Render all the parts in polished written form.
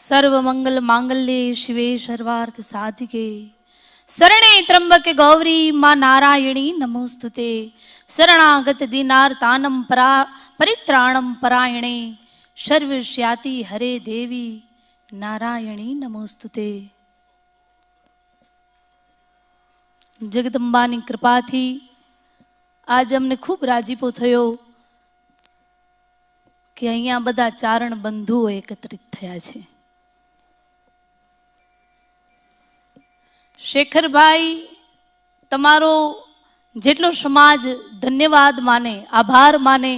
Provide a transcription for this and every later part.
सर्वमंगल मांगल्ये शिवे सर्वार्थ साधिके शरणे त्र्यंबके गौरी मां नारायणी नमोस्तुते शरणागत दीनार्तानं परित्राणं परायणे सर्वस्याति हरे देवी नारायणी नमोस्तुते। जगदंबानी कृपाथी आज अमने खूब राजीपो थयो कि अहींया बधा चारण बंधुओ एकत्रित थया छे। शेखरभाई तमारो जेटलो समाज धन्यवाद माने आभार माने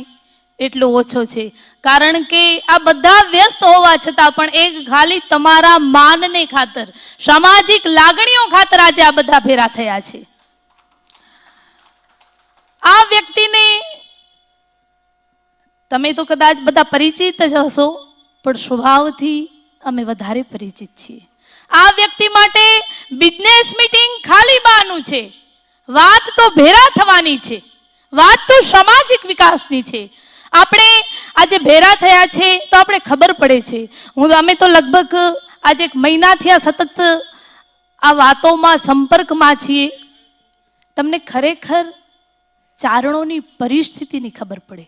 एटलो ओछो छे, कारण के आ बधा व्यस्त होवा छतां पण एक खाली तमारा मानने खातर सामाजिक लागणीओ खातर आज आ बधा भेरा थया छे। आ व्यक्तिने तमे तो कदाच बधा परिचित ज हशो पण स्वभावथी अमे वधारे परिचित छीए। आ व्यक्ति माटे बिजनेस मीटिंग खाली बानु छे, वात तो भेरा थवानी छे, वात तो सामाजिक विकासनी छे। आपणे आजे भेरा थया छे तो आपणे खबर पड़े छे। अमे तो लगभग आज एक महीना थया सतत आ वातोमां संपर्कमां छीए। तमने खरेखर चारणोनी परिस्थितिनी खबर पड़े।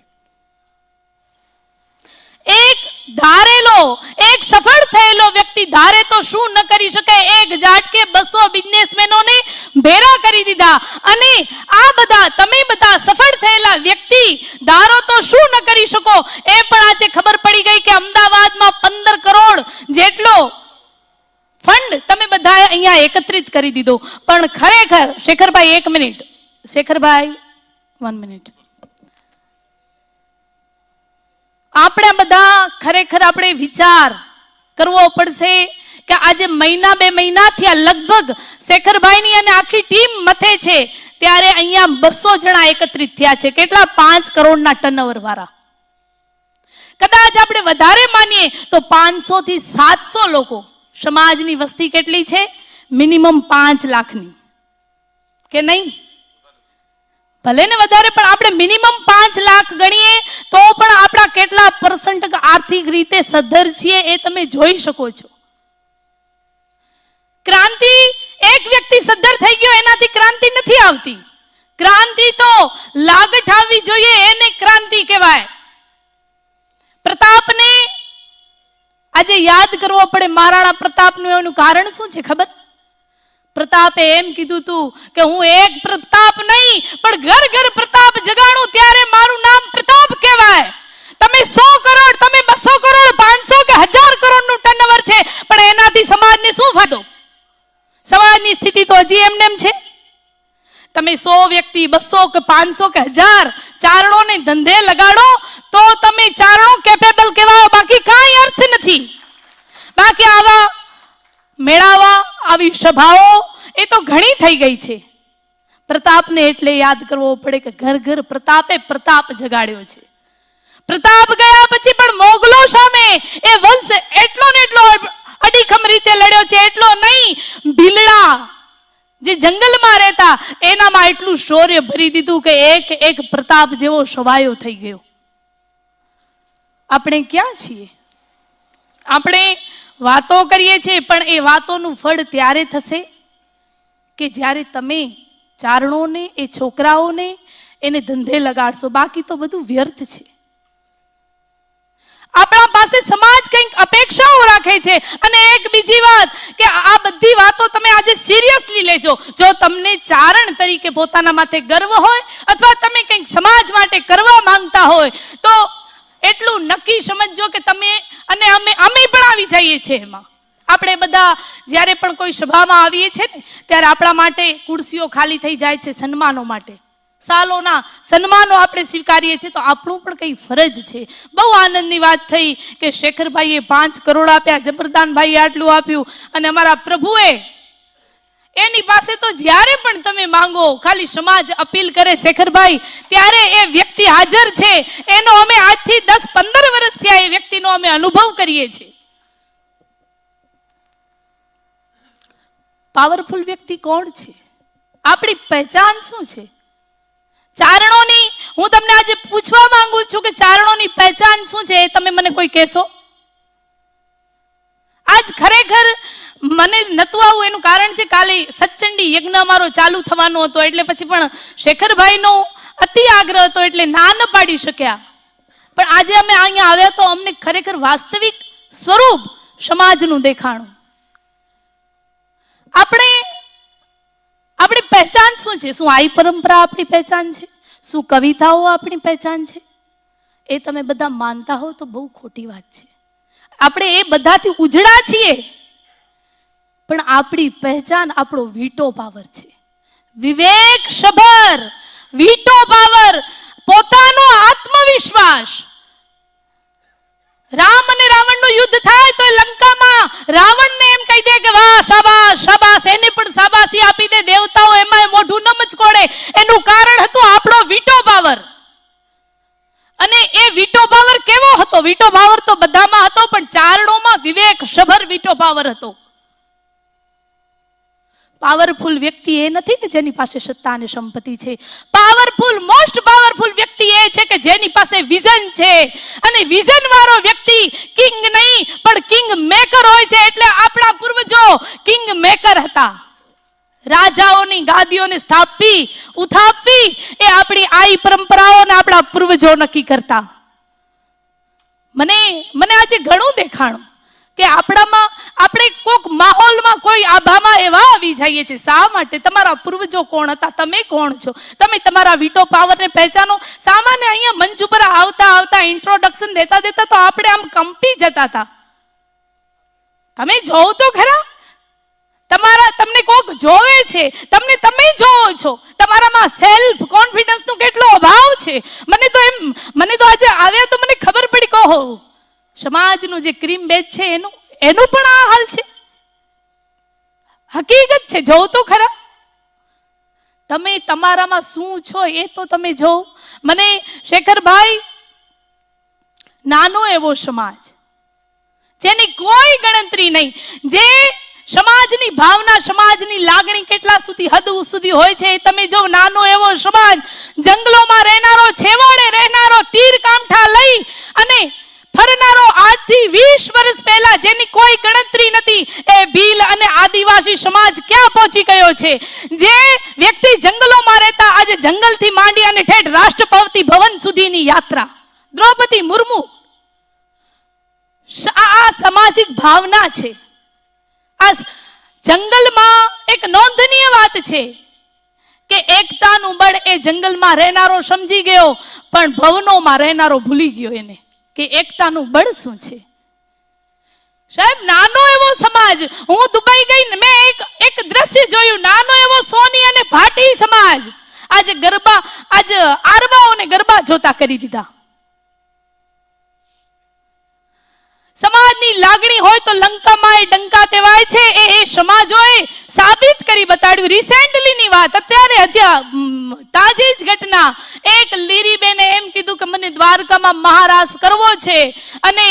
एक धारेलो एक सफल थयेलो व्यक्ति धारे तो शू न करी शके, एक जाटके 200 बिजनेसमेनों ने भेरा करी दीधा अने आ बधा तमे बधा सफल थयेला व्यक्ति धारो तो शू न करी शको ए पण आजे खबर पड़ी गई के अमदावादमां 15 करोड़ जेटलो फंड तमे बधाए अहींया एकत्रित करी दीधो। पण खरेखर शेखरभाई 1 मिनिट, शेखरभाई 1 मिनिट, આપણે બધા ખરેખર આપણે વિચાર કરવો પડશે કે આજે મહિના 2 મહિના થયા લગભગ શેખરભાઈની અને આખી ટીમ મથે છે ત્યારે અહીંયા 200 જણા એકત્રિત થયા છે, કેટલા 5 કરોડના ટર્નઓવર વાળા। કદાચ આપણે વધારે માનીએ તો 500 થી 700 લોકો। સમાજની વસ્તી કેટલી છે? મિનિમમ 5 લાખની કે નહીં? भले ने वधारे पण आपणे मिनिमम 5 लाख गणीए तो पण आपड़ा केटला परसेंट आर्थिक रीते सद्धर छीए ए तमे जोई शको छो। क्रांति एक व्यक्ति सद्धर थई गयो एनाथी क्रांति नथी आवती। क्रांति तो लागट आवी जोईए एने क्रांति कहेवाय। प्रतापने आजे याद करवो पड़े। महाराणा प्रतापनुं एनुं कारण शुं छे खबर? प्रतापे एम कीधुं तू के हूँ एक प्रताप नहीं पण घर घर प्रताप जगाणु त्यारे मारू नाम प्रताप कहेवाय। तमे 100 करोड़ तमे 200 करोड़ 500 के 1000 करोड़ नु टर्नओवर छे पण एनाथी समाजने शुं फायदो? समाजनी स्थिति तो हजी एमनेम छे। तमे 100 व्यक्ति 200 के 500 के 1000 चारणों ने धंधे लगाड़ो तो तमे चारणों केपेबल कहेवाय, बाकी काई अर्थ नथी। बाकी आवा मेळावा आवी सभाओ ए तो घणी थई गई छे। प्रतापने एटले याद करवो पड़े के घर घर प्रतापे प्रताप जगाड्यो छे। प्रताप गया पछी पण मोगलो सामे ए वंश एटलो ने एटलो अડીખમ रीते लड्यो छे। एटलो नहीं, भीलड़ा जे जंगलमां रहता एनामां एटલું शौर्य भरी दीधुं के एक एक प्रताप जेवो छवायो थई गयो। आपणे क्यां छीए? आपणे वातो करीए छे पण ए वातोनुं फळ त्यारे थशे के ज्यारे तमे चारणोने ए छोकराओने एने धंधे लगाड़शो। बाकी तो बधुं व्यर्थ छे। आपणा पासे समाज कंईक अपेक्षाओ राखे छे। अने एक बीजी वात के आ बधी वातो तमे आजे सीरियसली लेजो। जो तमने चारण तरीके पोताना माथे गर्व होय अथवा तमे कंईक समाज माटे करवा मांगता होय तो એટલું નક્કી સમજો કે તમે અને અમે પણ આવી જઈએ છીએ એમાં। આપણે બધા જ્યારે પણ કોઈ સભામાં આવીએ છીએ ને ત્યારે આપણા માટે ખુરશીઓ ખાલી થઈ જાય છે સન્માનો માટે। સાલોના સન્માનો આપણે સ્વીકારીએ છીએ તો આપણું પણ કંઈ ફરજ છે। બહુ આનંદની વાત થઈ કે શેખરભાઈએ 5 કરોડ આપ્યા, જબરદાનભાઈએ આટલું આપ્યું અને અમારા પ્રભુએ એની પાસે તો જ્યારે પણ તમે માંગો ખાલી સમાજ અપીલ કરે શેખરભાઈ ત્યારે એ વ્યક્તિ હાજર છે। એનો અમે આજથી 10-15 વર્ષ થયા એ વ્યક્તિનો અમે અનુભવ કરીએ છીએ। પાવરફુલ વ્યક્તિ કોણ છે? આપણી પહેચાન શું છે? ચારણોની હું તમને આજે પૂછવા માંગુ છું કે ચારણોની પહેચાન શું છે એ તમે મને કોઈ કહેશો? આ મને નતું આવું એનું કારણ છે કાલે સચંડી યજ્ઞ અમારો ચાલુ થવાનો હતો, એટલે પછી પણ શેખરભાઈનો અતિ આગ્રહ હતો એટલે ના ન પાડી શક્યા. પણ આજે અમે અહીંયા આવ્યા તો અમને ખરેખર વાસ્તવિક સ્વરૂપ સમાજનું દેખાણું. આપણી પહેચાન શું છે? શું આઈ પરંપરા આપણી પહેચાન છે? શું કવિતાઓ આપણી પહેચાન છે? એ તમે બધા માનતા હો તો બહુ ખોટી વાત છે. આપણે એ બધાથી ઉજળા છીએ, પણ આપણી પહેચાન આપણો વીટો પાવર છે. વિવેક સભર વીટો પાવર, પોતાનો આત્મવિશ્વાસ. રામ અને રાવણનું યુદ્ધ થાય તો લંકામાં રાવણને એમ કહી દે કે વાહ શાબાશ શાબાશ, એને પણ શાબાશી આપી દે, દેવતાઓ એમાં મોઢું ન મચકોડે. એનું કારણ હતું આપણો વીટો પાવર. અને એ વીટો પાવર કેવો હતો? વીટો પાવર તો બધામાં હતો, પણ ચારણોમાં વિવેક સભર વીટો પાવર હતો. પાવરફુલ વ્યક્તિ એ નથી કે જેની પાસે સત્તા અને સંપત્તિ છે. પાવરફુલ, મોસ્ટ પાવરફુલ વ્યક્તિ એ છે કે જેની પાસે વિઝન છે. અને વિઝન વાળો વ્યક્તિ કિંગ નહીં પણ કિંગ મેકર હોય છે. એટલે આપણા પૂર્વજો કિંગ મેકર હતા. રાજાઓની ગાદીઓને સ્થાપવી ઉથાપવી એ આપણી આઈ પરંપરાઓને આપણા પૂર્વજો નક્કી કરતા. મને આજે ઘણું દેખાણું કે આપણે કોઈક માહોલમાં કોઈ આભામાં એવા આવી જઈએ છીએ. શા માટે? તમારા પૂર્વજો કોણ હતા? તમે કોણ છો? તમે તમારા વીટો પાવરને પહેચાનો. સામાન્ય અહીંયા મંચ ઉપર આવતા ઇન્ટ્રોડક્શન દેતા તો આપણે આમ કંપી જતા હતા. તમે જોવો તો ખરા, તમને કોક જોવે છે, તમે જોવો છો. તમારામાં સેલ્ફ કોન્ફિડન્સ નો કેટલો અભાવ છે. મને તો આજે આવ્યા તો મને ખબર પડી. કહો, સમાજનું જે ક્રીમ બેચ છે એનું પણ આ હાલ છે. હકીકત છે, જોવો તો ખરા. તમે તમારામાં શું છો એ તો તમે જો. મને શેખરભાઈ, નાનો એવો સમાજ જેની કોઈ ગણતરી નહીં, જે સમાજની ભાવના, સમાજની લાગણી કેટલા સુધી હદ સુધી હોય છે એ તમે જો. નાનો એવો સમાજ, જંગલોમાં રહેનારો, છેવાડે રહેનારો, તીર કામઠા લઈ અને ફરનારો, આજથી 20 વર્ષ પહેલા જેની કોઈ ગણતરી નથી, એ ભીલ અને આદિવાસી સમાજ ક્યાં પહોંચી ગયો છે. જે વ્યક્તિ જંગલોમાં રહેતા આજે જંગલથી માંડી અને ઠેઠ રાષ્ટ્રપતિ ભવન સુધીની યાત્રા, દ્રૌપદી મુર્મુ. આ સામાજિક ભાવના છે. આ જંગલમાં એક નોંધનીય વાત છે કે એકતાનું બળ એ જંગલમાં રહેનારો સમજી ગયો, પણ ભવનોમાં રહેનારો ભૂલી ગયો એને કે એકતાનું બળ શું છે. સાહેબ, નાનો એવો સમાજ. હું દુબઈ ગઈ, મેં એક દ્રશ્ય જોયું. નાનો એવો સોની અને ભાટી સમાજ આજે આરબાઓને ગરબા જોતા કરી દીધા. સમાજની લાગણી હોય તો લંકામાં ડંકા તેવાય છે. એ સમાજોએ સાબિત કરી બતાડ્યું. રિસેન્ટલીની વાત, અત્યારે હજી તાજી જ ઘટના. એક લીરીબેને એમ કીધું કે મને દ્વારકામાં મહારાસ કરવો છે, અને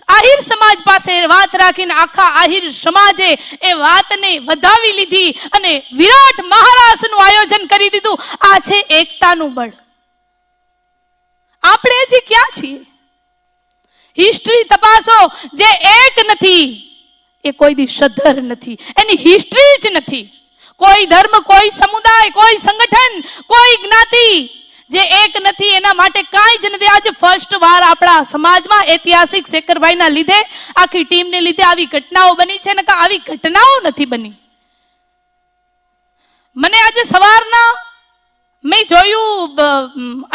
આહિર સમાજ પાસે વાત રાખીને આખા આહિર સમાજે એ વાતને વધાવી લીધી અને વિરાટ મહારાસનું આયોજન કરી દીધું. આ છે એકતાનું બળ. આપણે હજી ક્યાં છીએ? હિસ્ટ્રી તપાસો. જે એક નથી એ કોઈ દી સધર નથી. એની હિસ્ટ્રી જ નથી. કોઈ ધર્મ, કોઈ સમુદાય, કોઈ સંગઠન, કોઈ જ્ઞાતિ જે એક નથી, એના માટે કાંઈ જ નથી. આજે ફર્સ્ટ વાર આપણા સમાજમાં ઐતિહાસિક શેખરભાઈના લીધે, આખી ટીમને લીધે આવી ઘટનાઓ બની છે. નકા આવી ઘટનાઓ નથી બની. મને આજે સવારના મેં જોયું,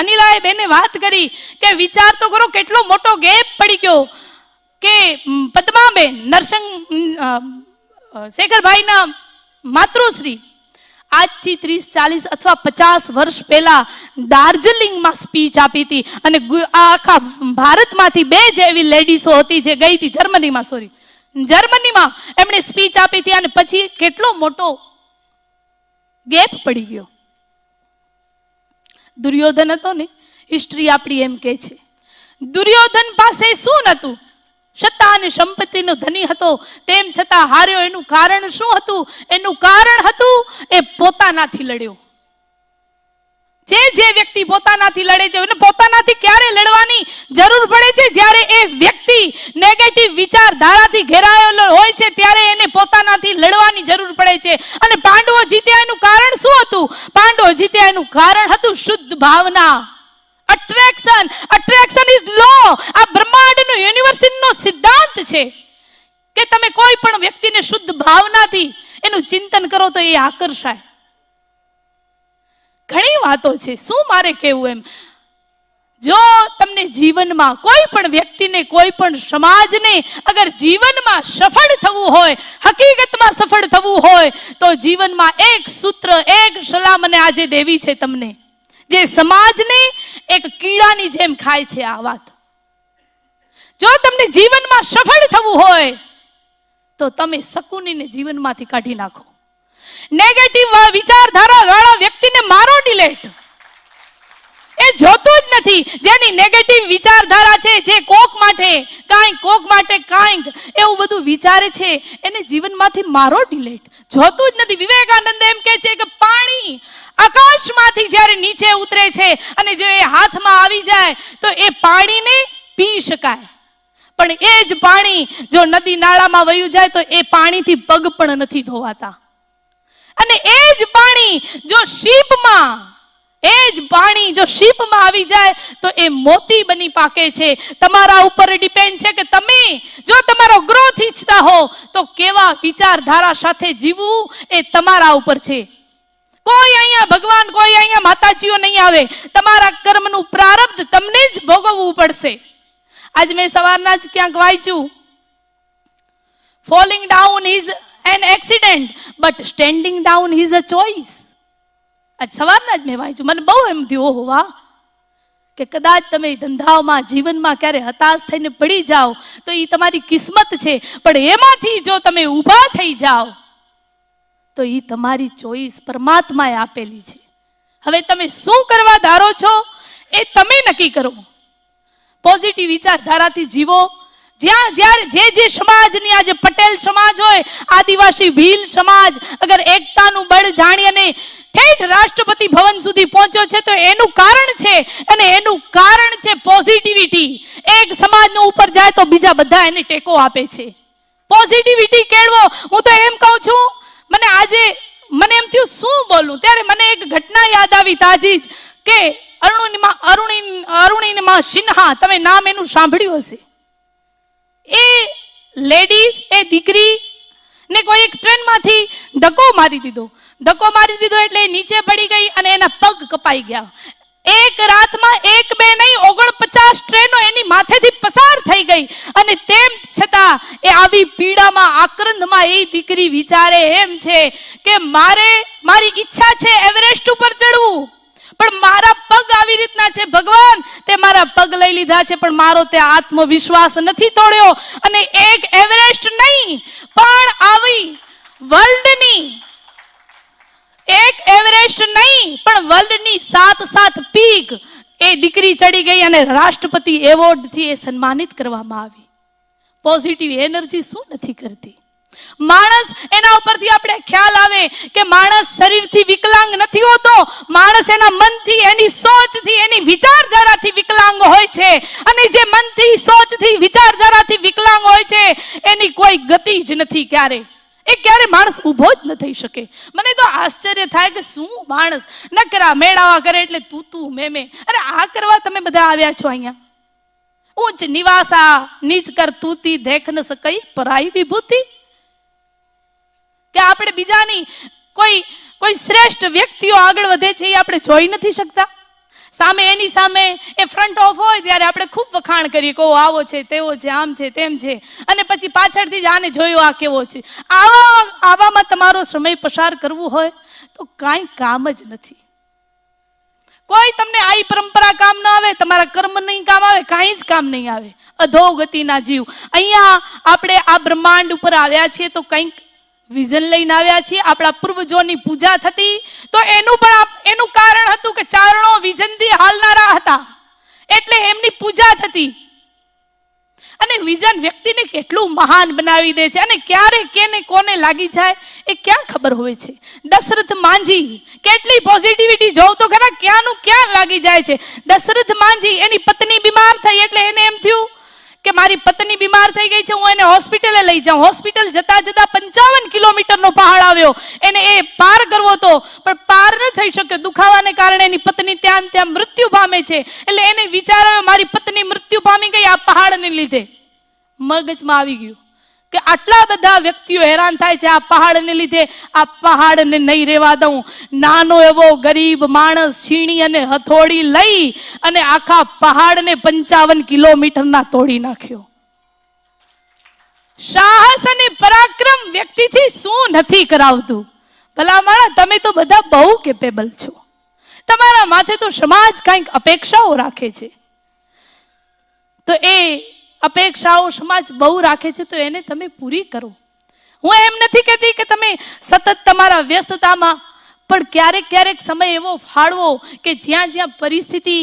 અનિલાએ બેને વાત કરી કે વિચાર તો કરો કેટલો મોટો ગેપ પડી ગયો કે પદ્માબેન નરસિંહ શેખરભાઈના માતૃશ્રી આજથી 30, 40 અથવા 50 વર્ષ પહેલા દાર્જિલિંગમાં સ્પીચ આપી હતી. અને આખા ભારતમાંથી 2 જ એવી લેડીઝો હતી જે ગઈ હતી જર્મનીમાં એમણે સ્પીચ આપી હતી. અને પછી કેટલો મોટો ગેપ પડી ગયો. દુર્યોધન હતો ને, હિસ્ટ્રી આપણી એમ કે છે, દુર્યોધન પાસે શું નતું? સત્તા અને સંપત્તિનો ધની હતો, તેમ છતાં હાર્યો. એનું કારણ શું હતું? એનું કારણ હતું એ પોતાનાથી લડ્યો. જે વ્યક્તિ પોતાનાથી લડે છે, અને પોતાનાથી ક્યારે લડવાની જરૂર પડે છે? જ્યારે એ વ્યક્તિ નેગેટિવ વિચારધારાથી ઘેરાયેલો હોય છે, ત્યારે એને પોતાનાથી અને પાંડવો જીત્યા એનું કારણ શું હતું? પાંડવો જીત્યા એનું કારણ હતું શુદ્ધ ભાવના, અટ્રેક્શન. અટ્રેક્શન ઇઝ લો. આ બ્રહ્માંડનો યુનિવર્સનો સિદ્ધાંત છે કે તમે કોઈ પણ વ્યક્તિને શુદ્ધ ભાવનાથી એનું ચિંતન કરો તો એ આકર્ષાય. ઘણી વાતો છે, શું મારે કહેવું એમ. જો તમને જીવનમાં કોઈ પણ વ્યક્તિને, કોઈ પણ સમાજને અગર જીવનમાં સફળ થવું હોય, હકીકતમાં સફળ થવું હોય, તો જીવનમાં એક સૂત્ર, એક સલાહ મને આજે દેવી છે તમને, જે સમાજને એક કીડાની જેમ ખાય છે આ વાત. જો તમને જીવનમાં સફળ થવું હોય તો તમે શકુનીને જીવનમાંથી કાઢી નાખો. નેગેટિવ વિચારધારા વાળા વ્યક્તિને મારો ડિલેટ. એ જોતું જ નથી. જેની નેગેટિવ વિચારધારા છે, જે કોક માટે કાંઈક એવું બધું વિચારે છે, એને જીવનમાંથી મારો ડિલેટ. જોતું જ નથી. વિવેકાનંદ એમ કહે છે કે પાણી આકાશમાંથી જ્યારે નીચે ઉતરે છે અને જો એ હાથમાં આવી જાય તો એ પાણીને પી શકાય, પણ એ જ પાણી જો નદી નાળામાં વયું જાય તો એ પાણીથી પગ પણ નથી ધોવાતા. અને એ જ પાણી જો શીપમાં આવી જાય તો એ મોતી બની પાકે છે. તમારા ઉપર ડિપેન્ડ છે કે તમે જો તમારો ગ્રોથ ઈચ્છતા હો તો કેવા વિચારધારા સાથે જીવવું એ તમારા ઉપર છે. કોઈ અહીંયા ભગવાન, કોઈ અહીંયા માતાજીઓ નહીં આવે. તમારા કર્મનું પ્રારબ્ધ તમને જ ભોગવવું પડશે. આજ મેં સવારના જ ક્યાંક વાંચ્યું, falling down is an accident but standing down is a choice. આજ સવારના જ મેં વાંચ્યું. મને બહુ એમ થયું, ઓહો વાહ, કે કદાચ તમે ધંધાઓમાં, જીવનમાં ક્યારે હતાશ થઈને પડી જાઓ તો એ તમારી કિસ્મત છે, પણ એમાંથી જો તમે ઊભા થઈ જાઓ તો એ તમારી ચોઈસ પરમાત્માએ આપેલી છે. હવે તમે શું કરવા ધારો છો એ તમે નક્કી કરો. પોઝિટિવ વિચારધારાથી જીવો. જે સમાજની, આજે પટેલ સમાજ હોય, આદિવાસી ભીલ સમાજ, અગર એકતાનું બળ જાણી અને ઠેઠ રાષ્ટ્રપતિ ભવન સુધી પહોંચ્યો છે તો એનું કારણ છે, અને એનું કારણ છે પોઝિટિવિટી. એક સમાજનો ઉપર જાય તો બીજા બધા એને ટેકો આપે છે. પોઝિટિવિટી કેળવો. હું તો એમ કહું છું, મને એમ થયું શું બોલું, ત્યારે મને એક ઘટના યાદ આવી તાજી જ, કે અરુણિમા સિન્હા, તમે નામ એનું સાંભળ્યું હશે. એ લેડીઝ, એ દીકરી ને કોઈ એક ટ્રેનમાંથી ધક્કો મારી દીધો એટલે નીચે પડી ગઈ અને એના પગ કપાઈ ગયા. એક રાતમાં 1, 2 નહીં, 49 ટ્રેનો એની માથેથી પસાર થઈ ગઈ. અને તેમ છતાં એ આવી પીડામાં, આક્રંદમાં એ દીકરી વિચારે એમ છે કે મારી ઈચ્છા છે એવરેસ્ટ ઉપર ચડવું, પણ મારા પગ આવી રીતના છે. ભગવાન, તે મારા પગ લઈ લીધા છે, પણ મારો તે આત્મવિશ્વાસ નથી તોડ્યો. અને એક એવરેસ્ટ નહીં, પણ આવી વર્લ્ડની 7 પીક એ દીકરી ચડી ગઈ અને રાષ્ટ્રપતિ એવોર્ડથી એ સન્માનિત કરવામાં આવી. પોઝિટિવ એનર્જી શું નથી કરતી? માણસ, એના ઉપરથી આપણે ખ્યાલ આવે કે માણસ શરીરથી વિકલાંગ નથી હોતો. માણસ એના મનથી, એની સોચથી, એની વિચારધારાથી વિકલાંગ હોય છે. અને જે મનથી, સોચથી, વિચારધારાથી વિકલાંગ હોય છે એની કોઈ ગતિ જ નથી. ક્યારે માણસ ઊભો જ ન થઈ શકે. મને તો આશ્ચર્ય થાય કે શું માણસ નકરા મેળાવા કરે એટલે તું મેં. અરે આ કરવા તમે બધા આવ્યા છો અહીંયા? ઊંચ નિવાસા નીચ કર તૂતી દેખ ન સકઈ પરાઈ વિભૂતિ. કે આપણે બીજાની કોઈ શ્રેષ્ઠ વ્યક્તિઓ આગળ વધે છે એ આપણે જોઈ નથી શકતા. એની સામે એ ફ્રન્ટ ઓફ હોય ત્યારે આપણે ખૂબ વખાણ કરીએ કે આવો છે, તેવો છે, આમ છે, તેમ છે, અને પછી પાછળથી જ આને જોયો આ કેવો છે. આવામાં તમારો સમય પસાર કરવું હોય તો કાંઈ કામ જ નથી. કોઈ તમને આઈ પરંપરા કામ ન આવે, તમારા કર્મ નહીં કામ આવે, કાંઈ જ કામ નહીં આવે. અધોગતિના જીવ. અહીંયા આપણે આ બ્રહ્માંડ ઉપર આવ્યા છીએ તો કંઈક વિઝન લઈને આવ્યા છીએ. આપણા પૂર્વજોની પૂજા થતી તો એનું કારણ હતું કે ચારણો વિઝનથી હાલનારા હતા, એટલે એમની પૂજા થતી. અને વિઝન વ્યક્તિને કેટલું મહાન બનાવી દે છે, અને ક્યારે કેને કોને લાગી જાય એ ક્યાં ખબર હોય છે. દશરથ માંજી કેટલી પોઝિટિવિટી જોવ તો ખરા, ક્યાંનું ક્યાં લાગી જાય છે. દશરથ માંજી, એની પત્ની બીમાર થઈ એટલે એને એમ થયું કે મારી પત્ની બીમાર થઈ થઈ ગઈ છે, હું એને હોસ્પિટલે લઈ જાઉં. હોસ્પિટલ જતા જતા 55 કિલોમીટરનો પહાડ આવ્યો, એને એ પાર કરવો હતો પણ પાર ન થઈ શક્યો. દુખાવાને કારણે એની પત્ની ત્યાં ત્યાં મૃત્યુ પામે છે. એટલે એને વિચાર આવ્યો મારી પત્ની મૃત્યુ પામી ગઈ આ પહાડને લીધે. મગજમાં આવી ગયું કે આટલા બધા વ્યક્તિઓ હેરાન થાય છે આ પહાડને લીધે, આ પહાડને નહીં રહેવા દઉં. નાનો એવો ગરીબ માણસ છીણી અને હથોડી લઈ અને આખા પહાડને 55 કિલોમીટરના તોડી નાખ્યો. સાહસ અને પરાક્રમ વ્યક્તિથી શું નથી કરાવતું? ભલા માણા, તમે તો બધા બહુ કેપેબલ છો, તમારા માથે તો સમાજ કંઈક અપેક્ષાઓ રાખે છે, તો એ અપેક્ષાઓ સમાજ બહુ રાખે છે તો એને તમે પૂરી કરો. હું એમ નથી કહેતી કે તમે સતત તમારા વ્યસ્તતામાં, પણ ક્યારેક ક્યારેક સમય એવો ફાળવો કે જ્યાં જ્યાં પરિસ્થિતિ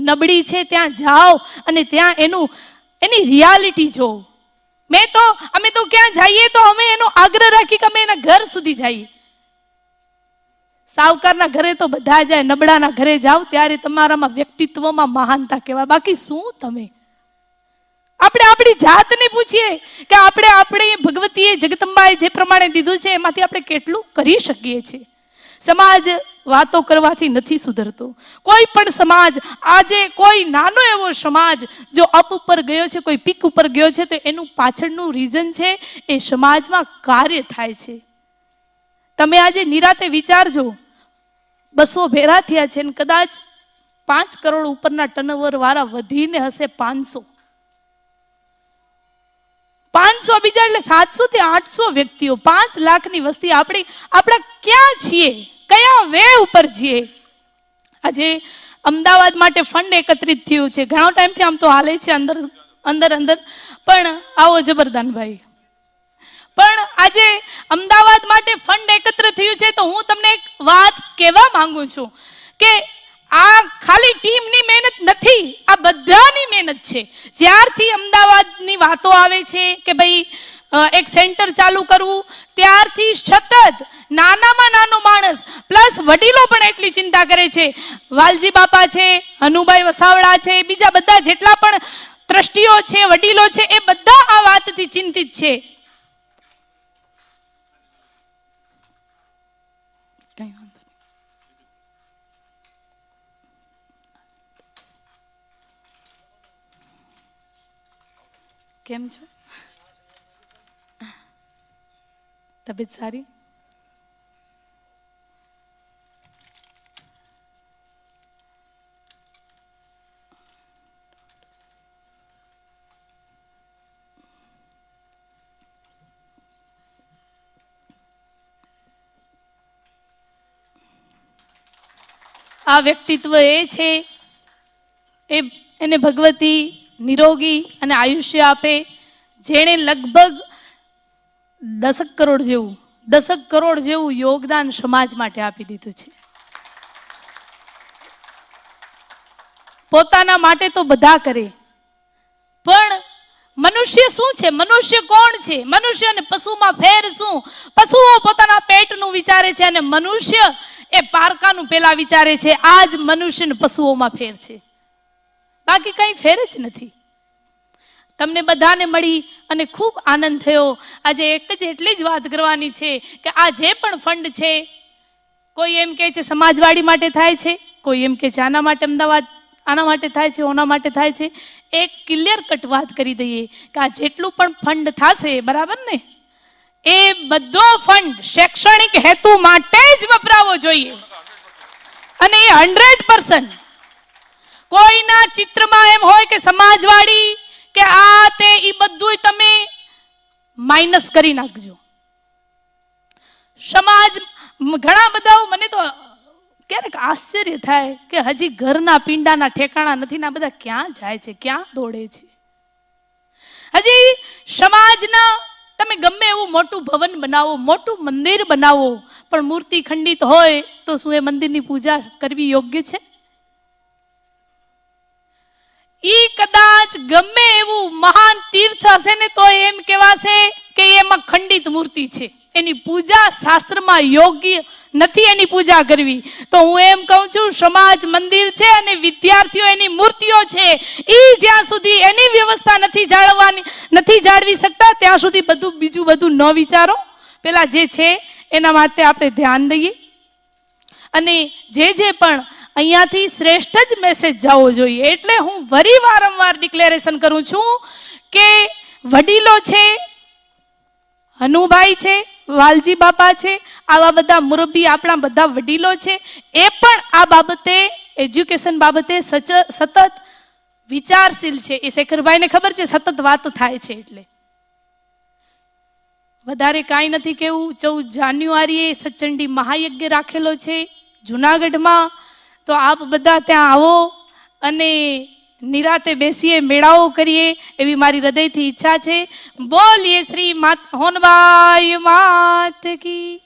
નબળી છે ત્યાં જાઓ અને ત્યાં એની રિયાલિટી જોવો. અમે તો ક્યાં જઈએ તો અમે એનો આગ્રહ રાખી કે અમે એના ઘર સુધી જઈએ. સાવકારના ઘરે તો બધા જાય, નબળાના ઘરે જાઓ ત્યારે તમારામાં વ્યક્તિત્વમાં મહાનતા કહેવાય. બાકી શું તમે? આપણે આપણી જાતને પૂછીએ કે આપણે ભગવતીએ જગદંબાએ જે પ્રમાણે દીધું છે એમાંથી આપણે કેટલું કરી શકીએ છીએ. સમાજ વાતો કરવાથી નથી સુધરતો. કોઈ પણ સમાજ, આજે કોઈ નાનો એવો સમાજ જો અપ ઉપર ગયો છે, કોઈ પીક ઉપર ગયો છે, તો એનું પાછળનું રીઝન છે એ સમાજમાં કાર્ય થાય છે. તમે આજે નિરાતે વિચારજો, 200 ભેરા થયા છે ને કદાચ 5 કરોડ ઉપરના ટર્નઓવર વાળા વધીને હશે 500 બીજા એટલે 700 થી 800 વ્યક્તિઓ, 5 લાખની વસ્તી. આપણા ક્યાં છીએ? કયા વે ઉપર છીએ? આજે અમદાવાદ માટે ફંડ એકત્રિત થયું છે, ઘણો ટાઈમથી આમ તો હાલે છે અંદર પણ આવો જબરદાનભાઈ, પણ આજે અમદાવાદ માટે ફંડ એકત્ર થયું છે તો હું તમને એક વાત કહેવા માંગુ છું કે આ ખાલી ટીમની મહેનત નથી, આ બધાની મહેનત છે. જ્યારથી અમદાવાદની વાતો આવે છે કે ભાઈ એક સેન્ટર ચાલુ કરવું, ત્યારથી સતત નાનામાં નાનો માણસ પ્લસ વડીલો પણ એટલી ચિંતા કરે છે. વાલજી બાપા છે, હનુભાઈ વસાવડા છે, બીજા બધા જેટલા પણ ટ્રસ્ટીઓ છે, વડીલો છે, એ બધા આ વાતથી ચિંતિત છે. કેમ છો? તબિયત સારી? આ વ્યક્તિત્વ એ છે, એને ભગવતી નિરોગી અને આયુષ્ય આપે, જેણે લગભગ 10 કરોડ જેવું યોગદાન સમાજ માટે આપી દીધું છે. પોતાના માટે તો બધા કરે, પણ મનુષ્ય શું છે? મનુષ્ય કોણ છે? મનુષ્ય અને પશુમાં ફેર શું? પશુઓ પોતાના પેટનું વિચારે છે અને મનુષ્ય એ પારકાનું પેલા વિચારે છે. આ જ મનુષ્ય અને પશુઓમાં ફેર છે, બાકી કઈ ફેર જ નથી. તમને બધાને મળી અને ખૂબ આનંદ થયો. આજે એટલી જ વાત કરવાની છે કે આ જે પણ ફંડ છે, કોઈ એમ કહે છે સમાજવાડી માટે થાય છે, કોઈ એમ કહે છે આના માટે અમદાવાદ આના માટે થાય છે, ઓના માટે થાય છે. એક ક્લિયર કટ વાત કરી દઈએ કે આ જેટલું પણ ફંડ થશે, બરાબર ને, એ બધો ફંડ શૈક્ષણિક હેતુ માટે જ વપરાવો જોઈએ અને એ 100%. કોઈના ચિત્રમાં એમ હોય કે સમાજવાડી કે આ તે, ઈ બધું તમે માઇનસ કરી નાખજો. સમાજ ઘણા બધા, મને તો ક્યારેક આશ્ચર્ય થાય કે હજી ઘરના પીંડાના ઠેકાણા નથી, ના બધા ક્યાં જાય છે, ક્યાં દોડે છે. હજી સમાજના તમે ગમે એવું મોટું ભવન બનાવો, મોટું મંદિર બનાવો, પણ મૂર્તિ ખંડિત હોય તો શું એ મંદિરની પૂજા કરવી યોગ્ય છે? ઈ કદાચ ગમે એવું મહાન તીર્થ હશે ને તો એમ કહેવાશે કે એમાં ખંડિત મૂર્તિ છે, એની પૂજા શાસ્ત્રમાં યોગ્ય નથી એની પૂજા કરવી. તો હું એમ કહું છું, સમાજ મંદિર છે અને વિદ્યાર્થીઓ એની મૂર્તિઓ છે. એ જ્યાં સુધી એની વ્યવસ્થા નથી જાળવી શકતા ત્યાં સુધી બીજું બધું ન વિચારો. પેલા જે છે એના માટે આપણે ધ્યાન દઈએ. અને જે પણ અહીંયાથી શ્રેષ્ઠ જ મેસેજ જવો જોઈએ. એટલે હું વારંવાર ડિક્લેરેશન કરું છું કે વડીલો છે, હનુભાઈ છે, વાલજી બાપા છે, આવા બધા મુરબ્બી આપણા બધા વડીલો છે, એ પણ આ બાબતે એજ્યુકેશન બાબતે સતત વિચારશીલ છે. એ શેખરભાઈને ખબર છે સતત વાત થાય છે. એટલે વધારે કાંઈ નથી કેવું. 14 જાન્યુઆરીએ સચંડી મહાયજ્ઞ રાખેલો છે જુનાગઢમાં. તો આપ બધા ત્યાં આવો અને નિરાતે બેસીએ, મેળાઓ કરીએ એવી મારી હૃદયથી ઈચ્છા છે. બોલીએ શ્રી હોનબાઈ માત કી.